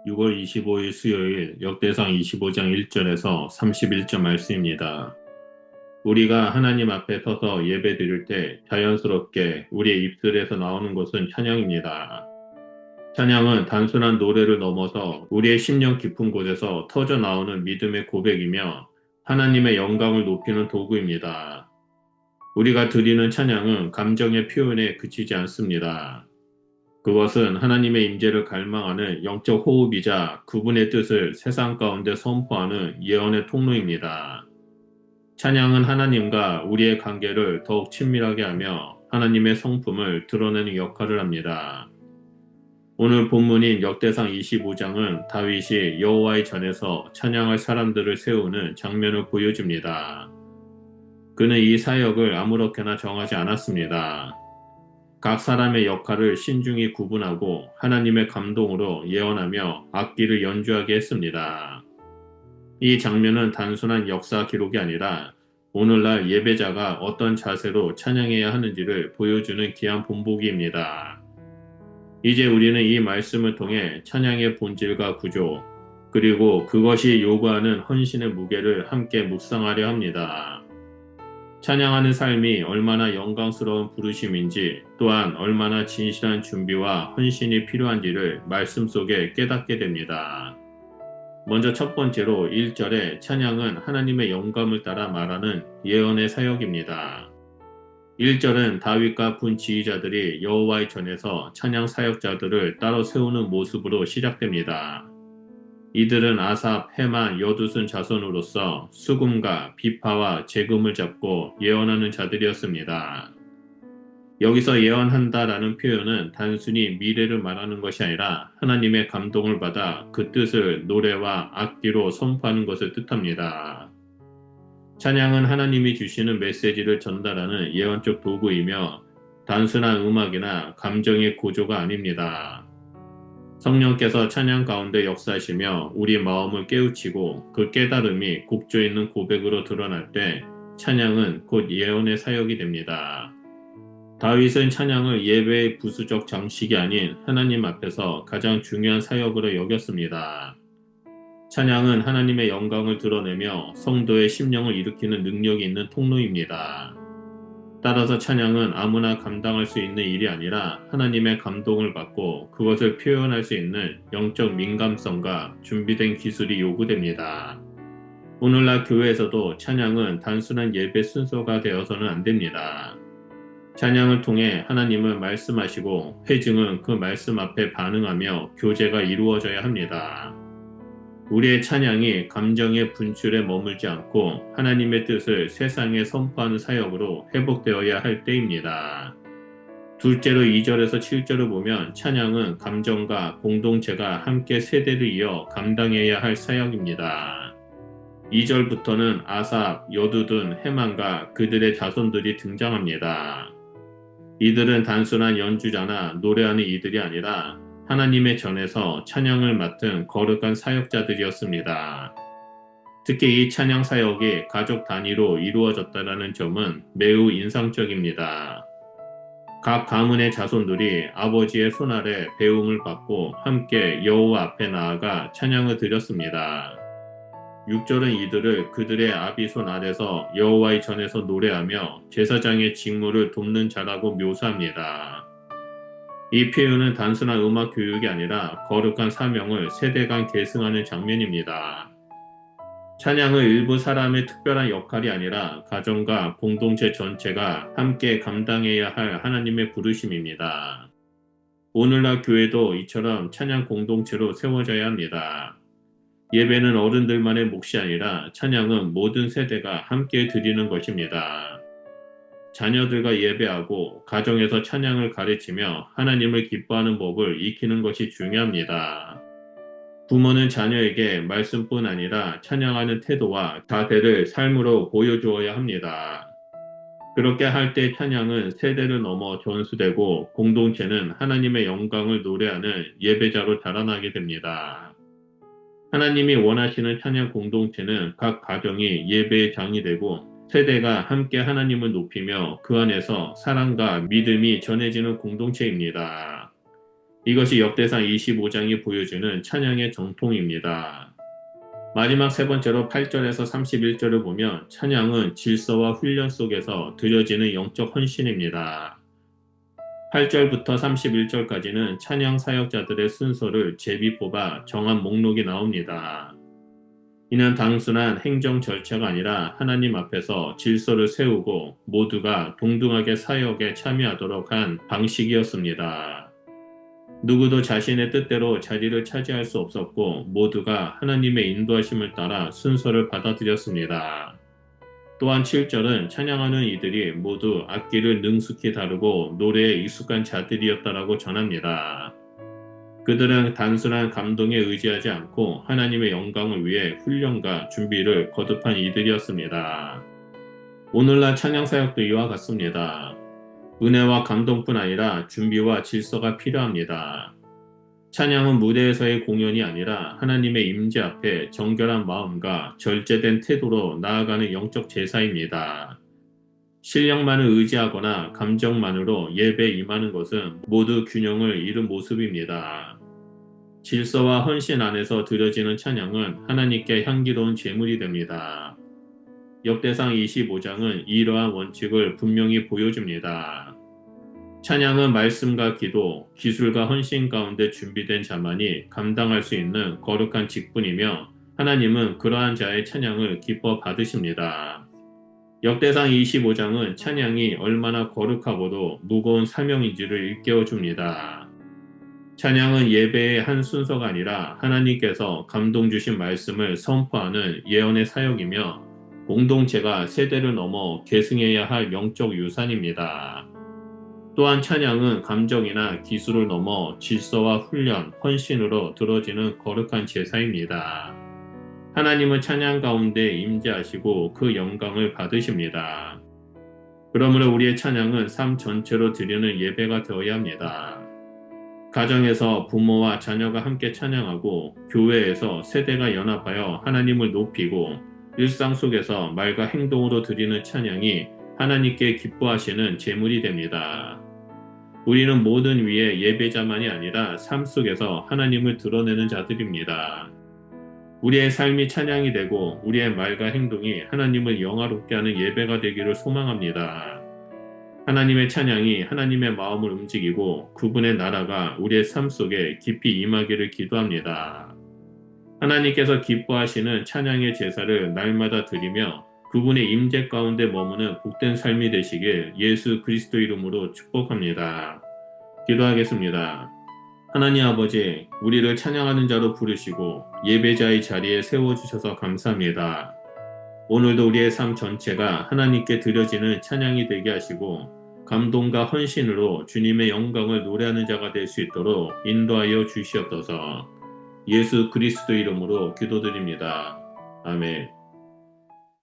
6월 25일 수요일 역대상 25장 1절에서 31절 말씀입니다. 우리가 하나님 앞에 서서 예배 드릴 때 자연스럽게 우리의 입술에서 나오는 것은 찬양입니다. 찬양은 단순한 노래를 넘어서 우리의 심령 깊은 곳에서 터져 나오는 믿음의 고백이며 하나님의 영광을 높이는 도구입니다. 우리가 드리는 찬양은 감정의 표현에 그치지 않습니다. 그것은 하나님의 임재를 갈망하는 영적 호흡이자 그분의 뜻을 세상 가운데 선포하는 예언의 통로입니다. 찬양은 하나님과 우리의 관계를 더욱 친밀하게 하며 하나님의 성품을 드러내는 역할을 합니다. 오늘 본문인 역대상 25장은 다윗이 여호와의 전에서 찬양할 사람들을 세우는 장면을 보여줍니다. 그는 이 사역을 아무렇게나 정하지 않았습니다. 각 사람의 역할을 신중히 구분하고 하나님의 감동으로 예언하며 악기를 연주하게 했습니다. 이 장면은 단순한 역사 기록이 아니라 오늘날 예배자가 어떤 자세로 찬양해야 하는지를 보여주는 귀한 본보기입니다. 이제 우리는 이 말씀을 통해 찬양의 본질과 구조, 그리고 그것이 요구하는 헌신의 무게를 함께 묵상하려 합니다. 찬양하는 삶이 얼마나 영광스러운 부르심인지 또한 얼마나 진실한 준비와 헌신이 필요한지를 말씀 속에 깨닫게 됩니다. 먼저 첫 번째로 1절에 찬양은 하나님의 영감을 따라 말하는 예언의 사역입니다. 1절은 다윗과 군 지휘자들이 여호와의 전에서 찬양 사역자들을 따로 세우는 모습으로 시작됩니다. 이들은 아삽, 헤만, 여두순 자손으로서 수금과 비파와 재금을 잡고 예언하는 자들이었습니다. 여기서 예언한다라는 표현은 단순히 미래를 말하는 것이 아니라 하나님의 감동을 받아 그 뜻을 노래와 악기로 선포하는 것을 뜻합니다. 찬양은 하나님이 주시는 메시지를 전달하는 예언적 도구이며 단순한 음악이나 감정의 고조가 아닙니다. 성령께서 찬양 가운데 역사하시며 우리 마음을 깨우치고 그 깨달음이 곡조 있는 고백으로 드러날 때 찬양은 곧 예언의 사역이 됩니다. 다윗은 찬양을 예배의 부수적 장식이 아닌 하나님 앞에서 가장 중요한 사역으로 여겼습니다. 찬양은 하나님의 영광을 드러내며 성도의 심령을 일으키는 능력이 있는 통로입니다. 따라서 찬양은 아무나 감당할 수 있는 일이 아니라 하나님의 감동을 받고 그것을 표현할 수 있는 영적 민감성과 준비된 기술이 요구됩니다. 오늘날 교회에서도 찬양은 단순한 예배 순서가 되어서는 안 됩니다. 찬양을 통해 하나님을 말씀하시고 회중은 그 말씀 앞에 반응하며 교제가 이루어져야 합니다. 우리의 찬양이 감정의 분출에 머물지 않고 하나님의 뜻을 세상에 선포하는 사역으로 회복되어야 할 때입니다. 둘째로 2절에서 7절을 보면 찬양은 감정과 공동체가 함께 세대를 이어 감당해야 할 사역입니다. 2절부터는 아삽, 여두둔, 헤만과 그들의 자손들이 등장합니다. 이들은 단순한 연주자나 노래하는 이들이 아니라 하나님의 전에서 찬양을 맡은 거룩한 사역자들이었습니다. 특히 이 찬양 사역이 가족 단위로 이루어졌다는 점은 매우 인상적입니다. 각 가문의 자손들이 아버지의 손 아래 배움을 받고 함께 여호와 앞에 나아가 찬양을 드렸습니다. 6절은 이들을 그들의 아비 손 아래서 여호와의 전에서 노래하며 제사장의 직무를 돕는 자라고 묘사합니다. 이 표현은 단순한 음악 교육이 아니라 거룩한 사명을 세대 간 계승하는 장면입니다. 찬양은 일부 사람의 특별한 역할이 아니라 가정과 공동체 전체가 함께 감당해야 할 하나님의 부르심입니다. 오늘날 교회도 이처럼 찬양 공동체로 세워져야 합니다. 예배는 어른들만의 몫이 아니라 찬양은 모든 세대가 함께 드리는 것입니다. 자녀들과 예배하고 가정에서 찬양을 가르치며 하나님을 기뻐하는 법을 익히는 것이 중요합니다. 부모는 자녀에게 말씀뿐 아니라 찬양하는 태도와 자세를 삶으로 보여주어야 합니다. 그렇게 할 때 찬양은 세대를 넘어 전수되고 공동체는 하나님의 영광을 노래하는 예배자로 자라나게 됩니다. 하나님이 원하시는 찬양 공동체는 각 가정이 예배의 장이 되고 세대가 함께 하나님을 높이며 그 안에서 사랑과 믿음이 전해지는 공동체입니다. 이것이 역대상 25장이 보여주는 찬양의 정통입니다. 마지막 세 번째로 8절에서 31절을 보면 찬양은 질서와 훈련 속에서 드려지는 영적 헌신입니다. 8절부터 31절까지는 찬양 사역자들의 순서를 제비 뽑아 정한 목록이 나옵니다. 이는 단순한 행정 절차가 아니라 하나님 앞에서 질서를 세우고 모두가 동등하게 사역에 참여하도록 한 방식이었습니다. 누구도 자신의 뜻대로 자리를 차지할 수 없었고 모두가 하나님의 인도하심을 따라 순서를 받아들였습니다. 또한 7절은 찬양하는 이들이 모두 악기를 능숙히 다루고 노래에 익숙한 자들이었다라고 전합니다. 그들은 단순한 감동에 의지하지 않고 하나님의 영광을 위해 훈련과 준비를 거듭한 이들이었습니다. 오늘날 찬양 사역도 이와 같습니다. 은혜와 감동뿐 아니라 준비와 질서가 필요합니다. 찬양은 무대에서의 공연이 아니라 하나님의 임재 앞에 정결한 마음과 절제된 태도로 나아가는 영적 제사입니다. 실력만을 의지하거나 감정만으로 예배에 임하는 것은 모두 균형을 잃은 모습입니다. 질서와 헌신 안에서 드려지는 찬양은 하나님께 향기로운 제물이 됩니다. 역대상 25장은 이러한 원칙을 분명히 보여줍니다. 찬양은 말씀과 기도, 기술과 헌신 가운데 준비된 자만이 감당할 수 있는 거룩한 직분이며 하나님은 그러한 자의 찬양을 기뻐 받으십니다. 역대상 25장은 찬양이 얼마나 거룩하고도 무거운 사명인지를 일깨워줍니다. 찬양은 예배의 한 순서가 아니라 하나님께서 감동 주신 말씀을 선포하는 예언의 사역이며 공동체가 세대를 넘어 계승해야 할 영적 유산입니다. 또한 찬양은 감정이나 기술을 넘어 질서와 훈련, 헌신으로 드러지는 거룩한 제사입니다. 하나님은 찬양 가운데 임재하시고 그 영광을 받으십니다. 그러므로 우리의 찬양은 삶 전체로 드리는 예배가 되어야 합니다. 가정에서 부모와 자녀가 함께 찬양하고 교회에서 세대가 연합하여 하나님을 높이고 일상 속에서 말과 행동으로 드리는 찬양이 하나님께 기뻐하시는 제물이 됩니다. 우리는 모든 위의 예배자만이 아니라 삶 속에서 하나님을 드러내는 자들입니다. 우리의 삶이 찬양이 되고 우리의 말과 행동이 하나님을 영화롭게 하는 예배가 되기를 소망합니다. 하나님의 찬양이 하나님의 마음을 움직이고 그분의 나라가 우리의 삶 속에 깊이 임하기를 기도합니다. 하나님께서 기뻐하시는 찬양의 제사를 날마다 드리며 그분의 임재 가운데 머무는 복된 삶이 되시길 예수 그리스도 이름으로 축복합니다. 기도하겠습니다. 하나님 아버지, 우리를 찬양하는 자로 부르시고 예배자의 자리에 세워주셔서 감사합니다. 오늘도 우리의 삶 전체가 하나님께 드려지는 찬양이 되게 하시고 감동과 헌신으로 주님의 영광을 노래하는 자가 될 수 있도록 인도하여 주시옵소서. 예수 그리스도 이름으로 기도드립니다. 아멘.